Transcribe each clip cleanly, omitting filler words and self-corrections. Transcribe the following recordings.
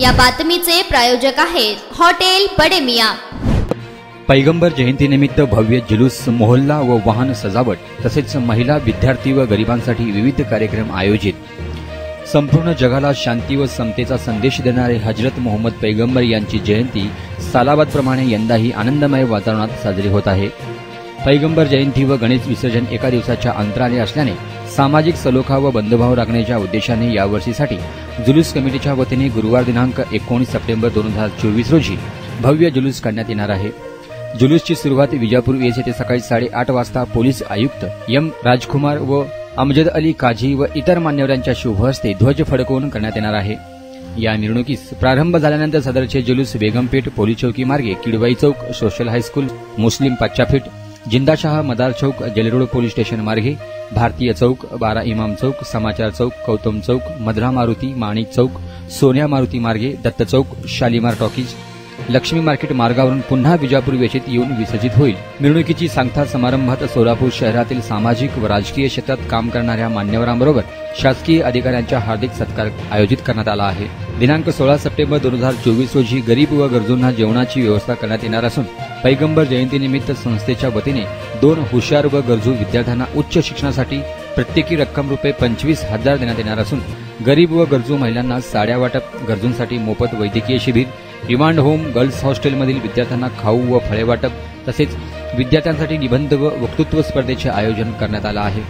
या बातमीचे प्रायोजक आहेत हॉटेल बडे मियां। पैगंबर जयंतीनिमित्त भव्य जुलूस, मोहल्ला व वाहन सजावट तसेच महिला, विद्यार्थी व गरिबांसाठी विविध कार्यक्रम आयोजित। संपूर्ण जगाला शांती व समतेचा संदेश देणारे हजरत मोहम्मद पैगंबर यांची जयंती सालाबादप्रमाणे यंदाही आनंदमय वातावरणात साजरी होत आहे। पैगंबर जयंती व गणेश विसर्जन एका दिवसाच्या अंतराने असल्याने सामाजिक सलोखा व बंधुभाव राखण्याच्या उद्देशाने यावर्षीसाठी जुलूस कमिटीच्या वतीने गुरुवार दिनांक 19 सप्टेंबर 2024 रोजी भव्य जुलूस काढण्यात येणार आहे। जुलूसची सुरुवात विजापूर येथे सकाळी 8:30 वाजता पोलीस आयुक्त एम राजकुमार व अमजद अली काझी व इतर मान्यवरांच्या शुभ हस्ते ध्वज फडकवून करण्यात येणार आहे। या मिरवणुकीस प्रारंभ झाल्यानंतर सदरचे जुलूस बेगमपेठ पोलीस चौकी मार्गे किडवाई चौक, सोशल हायस्कूल, मुस्लिम पाचाफेट, जिंदाशाह मदार चौक, जेलरोड पोलीस स्टेशन मार्गे, भारतीय चौक, बारा इमाम चौक, समाचार चौक, गौतम चौक, मधरा मारुती, माणिक चौक, सोनिया मारुती मार्गे, दत्त चौक, शालीमार टॉकीज, लक्ष्मी मार्केट मार्गावरून पुन्हा विजापूर वेशीत येऊन विसर्जित होईल। मिरवणुकीची सांगता समारंभात सोलापूर शहरातील सामाजिक व राजकीय क्षेत्रात काम करणाऱ्या मान्यवरांबरोबर शासकीय अधिकाऱ्यांचा हार्दिक सत्कार आयोजित करण्यात आला आहे। दिनांक 16 सप्टेंबर 2024 रोजी गरीब व गरजूंना जेवणाची व्यवस्था करण्यात येणार असून पैगंबर जयंतीनिमित्त संस्थेच्या वतीने 2 हुशार व गरजू विद्यार्थ्यांना उच्च शिक्षणासाठी प्रत्येकी रक्कम रुपये 25,000 देण्यात येणार असून गरीब व गरजू महिलांना साड्या वाटप, गरजूंसाठी मोफत वैद्यकीय शिबिर, रिमांड होम, गर्ल्स हॉस्टेलमधील विद्यार्थ्यांना खाऊ व फळे वाटप तसेच विद्यार्थ्यांसाठी निबंध व वक्तृत्व स्पर्धेचे आयोजन करण्यात आले आहे।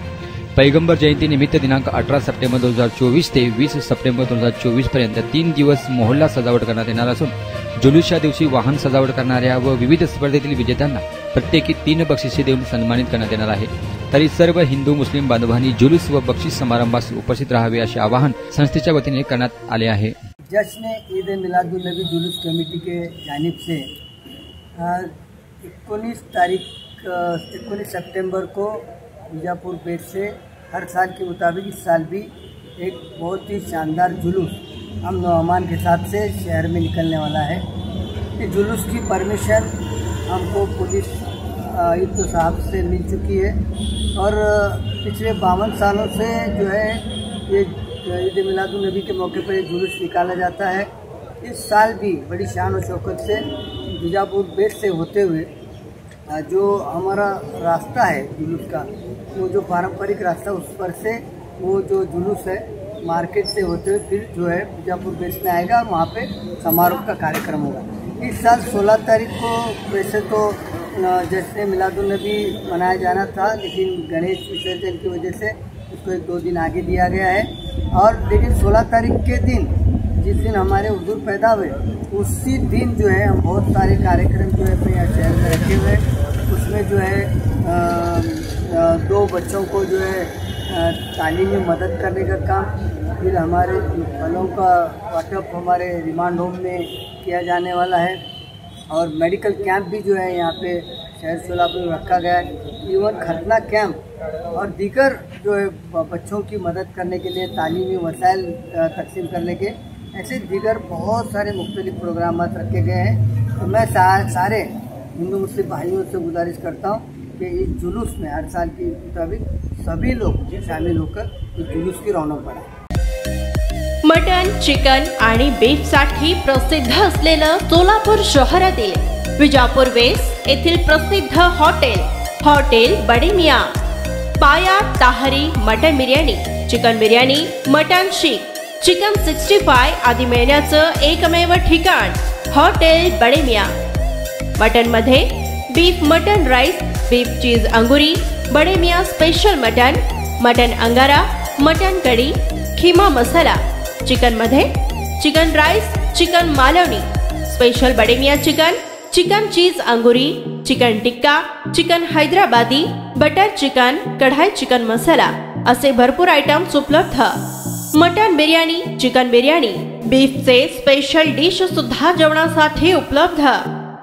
पैगंबर जयंती निमित्त दिनांक 18 सप्टेंबर 2024 ते 20 सप्टेंबर 2024 पर्यंत 3 दिवस मोहल्ला सजावट करण्यात येणार असून जुलूसच्या दिवशी वाहन सजावट करणाऱ्या व विविध स्पर्धेतील विजेत्यांना प्रत्येकी 3 बक्षिसे देऊन सन्मानित करण्यात येणार आहे। तरी सर्व हिंदू मुस्लिम बांधवांनी जुलूस व बक्षीस समारंभास उपस्थित राहावे असे आवाहन संस्थेच्या वतीने करण्यात आले आहे। जश्न ईद मिलादुल नबी जुलूस कमेटी के जानिब से 19 सितंबर को बीजापुर पेठ से हर साल के मुताबिक इस साल भी एक बहुत ही शानदार जुलूस अमन व अमान के साथ से शहर में निकलने वाला है। ये जुलूस की परमिशन हमको पुलिस आयुक्त साहब से मिल चुकी है और पिछले 52 सालों से जो है ये ईद मिलादुल नबी के मौके पर ये जुलूस निकाला जाता है। इस साल भी बड़ी शान और शौकत से बीजापुर पेठ से होते हुए जो हमारा रास्ता है जुलूस का, वो जो पारंपरिक रास्ता उस पर से वो जो जुलूस है मार्केट से होते हुए फिर जो है बीजापुर पेठ में आएगा, वहाँ पे समारोह का कार्यक्रम होगा। इस साल 16 तारीख को वैसे तो जश्न मिलादुल नबी मनाया जाना था, लेकिन गणेश विसर्जन की वजह से उसको 1-2 दिन आगे दिया गया है। और लेकिन 16 तारीख के दिन जिस दिन हमारे हुजूर पैदा हुए उसी दिन जो है हम बहुत सारे कार्यक्रम जो है अपने यहाँ शहर में रखे हुए हैं। उसमें जो है 2 बच्चों को जो है तालीम में मदद करने का काम, फिर हमारे फलों का वाटअप हमारे रिमांड होम में किया जाने वाला है और मेडिकल कैंप भी जो है यहाँ पे शहर सोलापुर में रखा गया है। इवन खतना कैंप और दीगर जो है बच्चों की मदद करने के लिए तालीमी वसाइल तकसीम करने के ऐसे दीगर बहुत सारे मुख्तलिफ प्रोग्राम रखे गए हैं। तो मैं सारे हिंदू मुस्लिम भाइयों से गुजारिश करता हूँ कि इस जुलूस में हर साल के मुताबिक सभी लोग शामिल होकर इस जुलूस की रौनक बढ़ाएं। मटन, चिकन आणि बीफ साठी प्रसिद्ध असलेलं सोलापूर शहरातील विजापूर वेस्ट येथील प्रसिद्ध hotel Bade Miyan, paya tahari mutton biryani, chicken biryani, mutton seekh, chicken 65 आदी मिळण्याचं एकमेव ठिकाण हॉटेल बडे मियां। मटन मध्ये beef mutton rice, beef cheese angoori, Bade Miyan special mutton angara, mutton kadhi, keema masala, chicken मध्ये chicken rice, chicken Malvani, special Bade Miyan chicken cheese angoori, chicken tikka, chicken Hyderabadi, butter chicken, kadhai chicken masala असे भरपूर आयटम्स उपलब्ध। मटन बिर्याणी, चिकन बिर्याणी, बीफचे स्पेशल डिश सुद्धा जेवणासाठी उपलब्ध।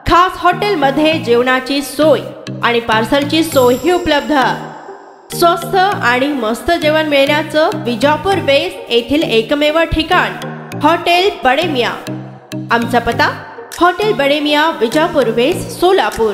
खास हॉटेल मध्ये जेवणाची सोय आणि पार्सलची सोयही उपलब्ध। स्वस्त आणि मस्त जेवण मिळण्याचं विजापूर वेस्ट येथील एकमेव ठिकाण हॉटेल बडे मियां। आमचा पत्ता हॉटेल बडे मियां, विजापूर वेस्ट, सोलापूर।